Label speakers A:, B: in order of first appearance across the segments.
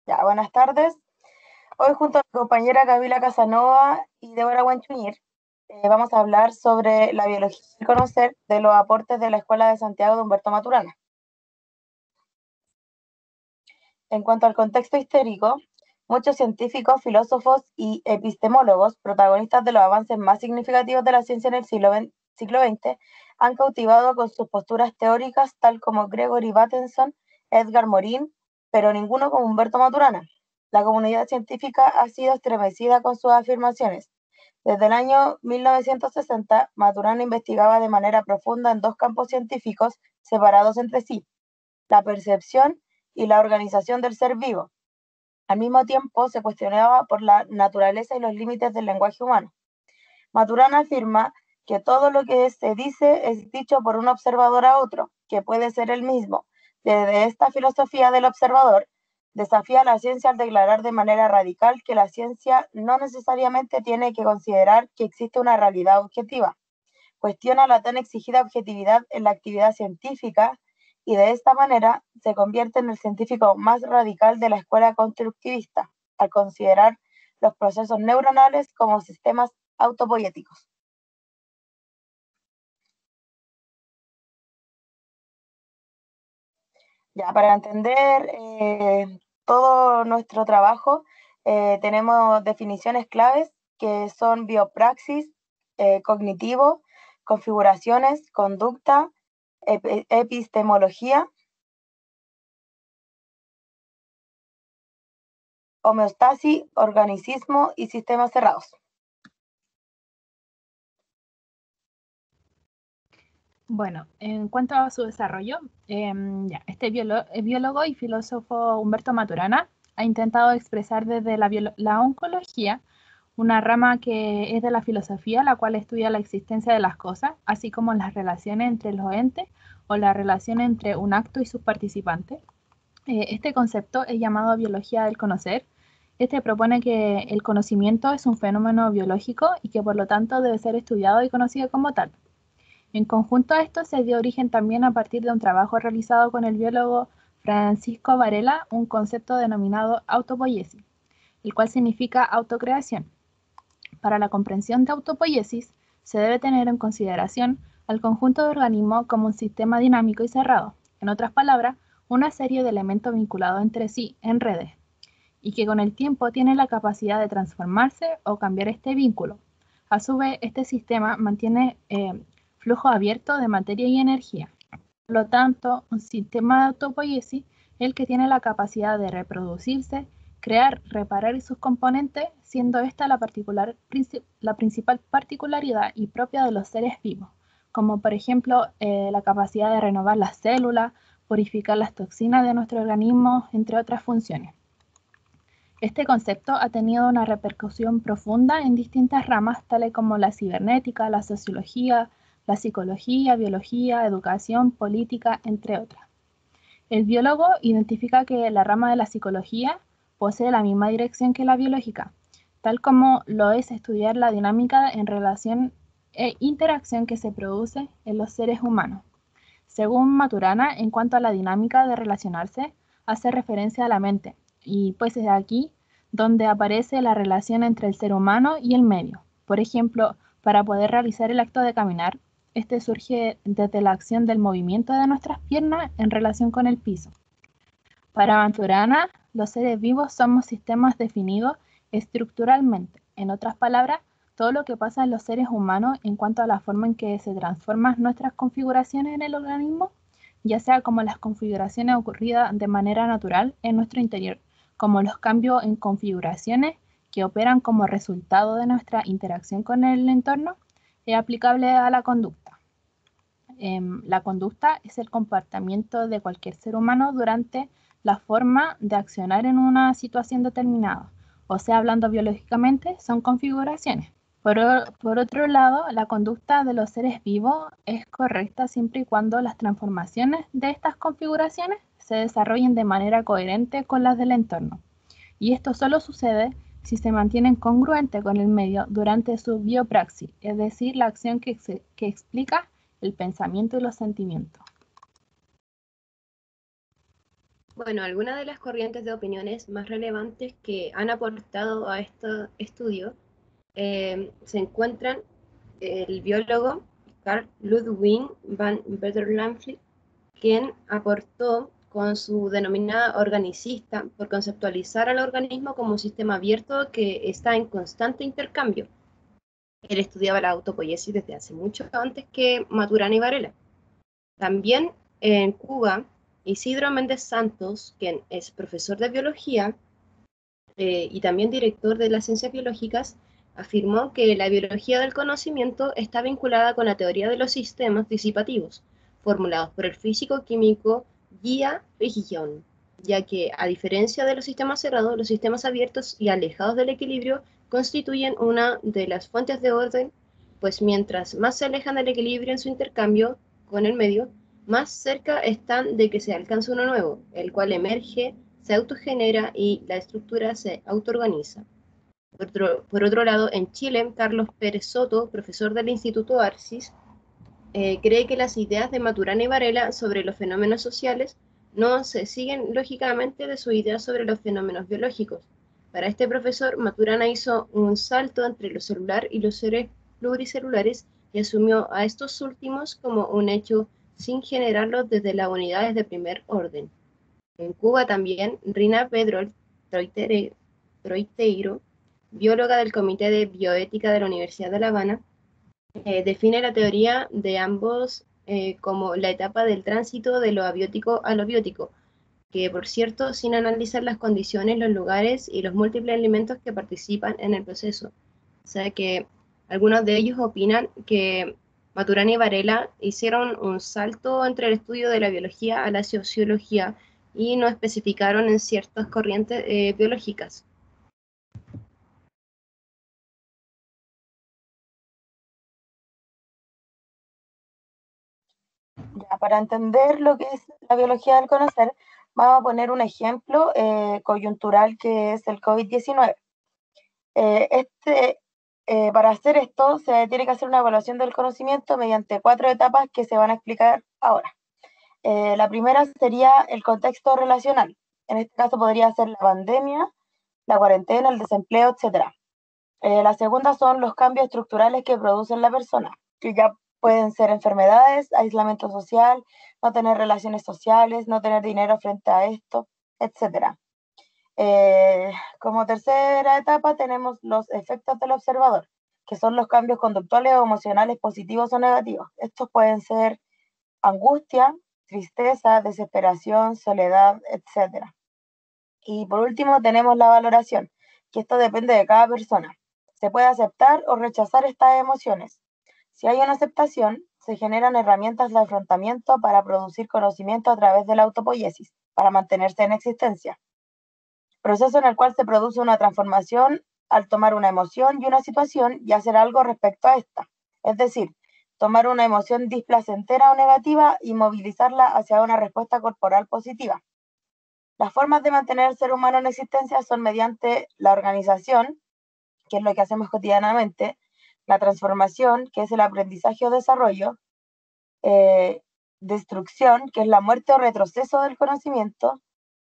A: Ya, buenas tardes. Hoy junto a mi compañera Gabriela Casanova y Débora Guanchuñir vamos a hablar sobre la biología y conocer de los aportes de la Escuela de Santiago de Humberto Maturana. En cuanto al contexto histórico, muchos científicos, filósofos y epistemólogos, protagonistas de los avances más significativos de la ciencia en el siglo XX, han cautivado con sus posturas teóricas, tal como Gregory Bateson, Edgar Morin, pero ninguno como Humberto Maturana. La comunidad científica ha sido estremecida con sus afirmaciones. Desde el año 1960, Maturana investigaba de manera profunda en dos campos científicos separados entre sí: la percepción y la organización del ser vivo. Al mismo tiempo, se cuestionaba por la naturaleza y los límites del lenguaje humano. Maturana afirma que todo lo que se dice es dicho por un observador a otro, que puede ser el mismo. Desde esta filosofía del observador, desafía a la ciencia al declarar de manera radical que la ciencia no necesariamente tiene que considerar que existe una realidad objetiva. Cuestiona la tan exigida objetividad en la actividad científica y de esta manera se convierte en el científico más radical de la escuela constructivista, al considerar los procesos neuronales como sistemas autopoieticos. Ya, para entender todo nuestro trabajo, tenemos definiciones claves que son biopraxis, cognitivo, configuraciones, conducta, epistemología, homeostasis, organicismo y sistemas cerrados.
B: Bueno, en cuanto a su desarrollo, este biólogo y filósofo Humberto Maturana ha intentado expresar desde la oncología, una rama que es de la filosofía, la cual estudia la existencia de las cosas, así como las relaciones entre los entes o la relación entre un acto y sus participantes. Este concepto es llamado biología del conocer. Este propone que el conocimiento es un fenómeno biológico y que por lo tanto debe ser estudiado y conocido como tal. En conjunto a esto se dio origen también a partir de un trabajo realizado con el biólogo Francisco Varela, un concepto denominado autopoiesis, el cual significa autocreación. Para la comprensión de autopoiesis se debe tener en consideración al conjunto de organismos como un sistema dinámico y cerrado, en otras palabras, una serie de elementos vinculados entre sí en redes, y que con el tiempo tiene la capacidad de transformarse o cambiar este vínculo. A su vez, este sistema mantiene flujo abierto de materia y energía. Por lo tanto, un sistema de autopoiesis es el que tiene la capacidad de reproducirse, crear, reparar sus componentes, siendo esta la principal particularidad y propia de los seres vivos, como por ejemplo la capacidad de renovar las células, purificar las toxinas de nuestro organismo, entre otras funciones. Este concepto ha tenido una repercusión profunda en distintas ramas, tales como la cibernética, la sociología, la psicología, biología, educación, política, entre otras. El biólogo identifica que la rama de la psicología posee la misma dirección que la biológica, tal como lo es estudiar la dinámica en relación e interacción que se produce en los seres humanos. Según Maturana, en cuanto a la dinámica de relacionarse, hace referencia a la mente, y pues es aquí donde aparece la relación entre el ser humano y el medio. Por ejemplo, para poder realizar el acto de caminar, este surge desde la acción del movimiento de nuestras piernas en relación con el piso. Para Maturana, los seres vivos somos sistemas definidos estructuralmente. En otras palabras, todo lo que pasa en los seres humanos en cuanto a la forma en que se transforman nuestras configuraciones en el organismo, ya sea como las configuraciones ocurridas de manera natural en nuestro interior, como los cambios en configuraciones que operan como resultado de nuestra interacción con el entorno, es aplicable a la conducta. La conducta es el comportamiento de cualquier ser humano durante la forma de accionar en una situación determinada. O sea, hablando biológicamente, son configuraciones. Por otro lado, la conducta de los seres vivos es correcta siempre y cuando las transformaciones de estas configuraciones se desarrollen de manera coherente con las del entorno. Y esto solo sucede si se mantienen congruentes con el medio durante su biopraxis, es decir, la acción que explica el pensamiento y los sentimientos.
C: Bueno, algunas de las corrientes de opiniones más relevantes que han aportado a este estudio se encuentran el biólogo Carl Ludwig van Beverlange, quien aportó con su denominada organicista por conceptualizar al organismo como un sistema abierto que está en constante intercambio. Él estudiaba la autopoiesis desde hace mucho antes que Maturana y Varela. También en Cuba, Isidro Méndez Santos, quien es profesor de biología y también director de las ciencias biológicas, afirmó que la biología del conocimiento está vinculada con la teoría de los sistemas disipativos, formulados por el físico químico Gia Rigion, ya que, a diferencia de los sistemas cerrados, los sistemas abiertos y alejados del equilibrio constituyen una de las fuentes de orden, pues mientras más se alejan del equilibrio en su intercambio con el medio, más cerca están de que se alcance uno nuevo, el cual emerge, se autogenera y la estructura se autoorganiza. Por otro lado, en Chile, Carlos Pérez Soto, profesor del Instituto Arcis, cree que las ideas de Maturana y Varela sobre los fenómenos sociales no se siguen lógicamente de sus ideas sobre los fenómenos biológicos. Para este profesor, Maturana hizo un salto entre lo celular y los seres pluricelulares y asumió a estos últimos como un hecho sin generarlos desde las unidades de primer orden. En Cuba también, Rina Pedro Troiteiro, bióloga del Comité de Bioética de la Universidad de La Habana, define la teoría de ambos como la etapa del tránsito de lo abiótico a lo biótico, que por cierto, sin analizar las condiciones, los lugares y los múltiples elementos que participan en el proceso. O sea que algunos de ellos opinan que Maturana y Varela hicieron un salto entre el estudio de la biología a la sociología y no especificaron en ciertas corrientes biológicas.
A: Ya, para entender lo que es la biología del conocer, vamos a poner un ejemplo coyuntural que es el COVID-19. Para hacer esto se tiene que hacer una evaluación del conocimiento mediante 4 etapas que se van a explicar ahora. La primera sería el contexto relacional. En este caso podría ser la pandemia, la cuarentena, el desempleo, etc. La segunda son los cambios estructurales que producen la persona, que ya pueden ser enfermedades, aislamiento social, no tener relaciones sociales, no tener dinero frente a esto, etc. Como tercera etapa tenemos los efectos del observador, que son los cambios conductuales o emocionales positivos o negativos. Estos pueden ser angustia, tristeza, desesperación, soledad, etc. Y por último tenemos la valoración, que esto depende de cada persona. Se puede aceptar o rechazar estas emociones. Si hay una aceptación, se generan herramientas de afrontamiento para producir conocimiento a través de la autopoiesis, para mantenerse en existencia. Proceso en el cual se produce una transformación al tomar una emoción y una situación y hacer algo respecto a esta. Es decir, tomar una emoción displacentera o negativa y movilizarla hacia una respuesta corporal positiva. Las formas de mantener al ser humano en existencia son mediante la organización, que es lo que hacemos cotidianamente, la transformación, que es el aprendizaje o desarrollo, destrucción, que es la muerte o retroceso del conocimiento,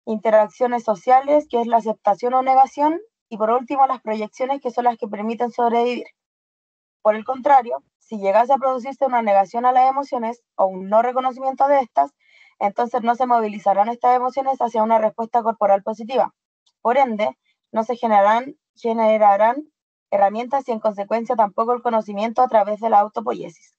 A: interacciones sociales, que es la aceptación o negación, y por último las proyecciones, que son las que permiten sobrevivir. Por el contrario, si llegase a producirse una negación a las emociones o un no reconocimiento de estas, entonces no se movilizarán estas emociones hacia una respuesta corporal positiva. Por ende, no se generarán herramientas y en consecuencia tampoco el conocimiento a través de la autopoiesis.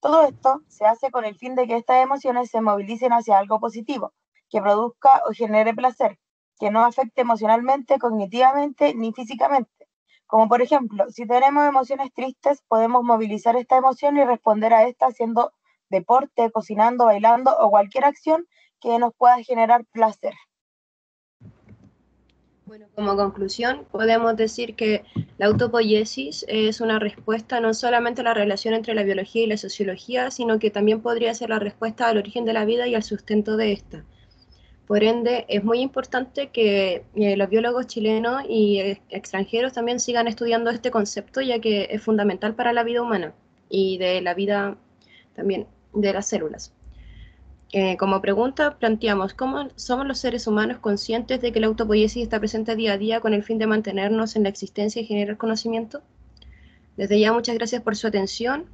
A: Todo esto se hace con el fin de que estas emociones se movilicen hacia algo positivo, que produzca o genere placer, que no afecte emocionalmente, cognitivamente ni físicamente. Como por ejemplo, si tenemos emociones tristes, podemos movilizar esta emoción y responder a esta haciendo deporte, cocinando, bailando o cualquier acción que nos pueda generar placer.
C: Bueno, como conclusión, podemos decir que la autopoiesis es una respuesta no solamente a la relación entre la biología y la sociología, sino que también podría ser la respuesta al origen de la vida y al sustento de esta. Por ende, es muy importante que los biólogos chilenos y extranjeros también sigan estudiando este concepto, ya que es fundamental para la vida humana y de la vida también de las células. Como pregunta planteamos, ¿cómo somos los seres humanos conscientes de que la autopoiesis está presente día a día con el fin de mantenernos en la existencia y generar conocimiento? Desde ya, muchas gracias por su atención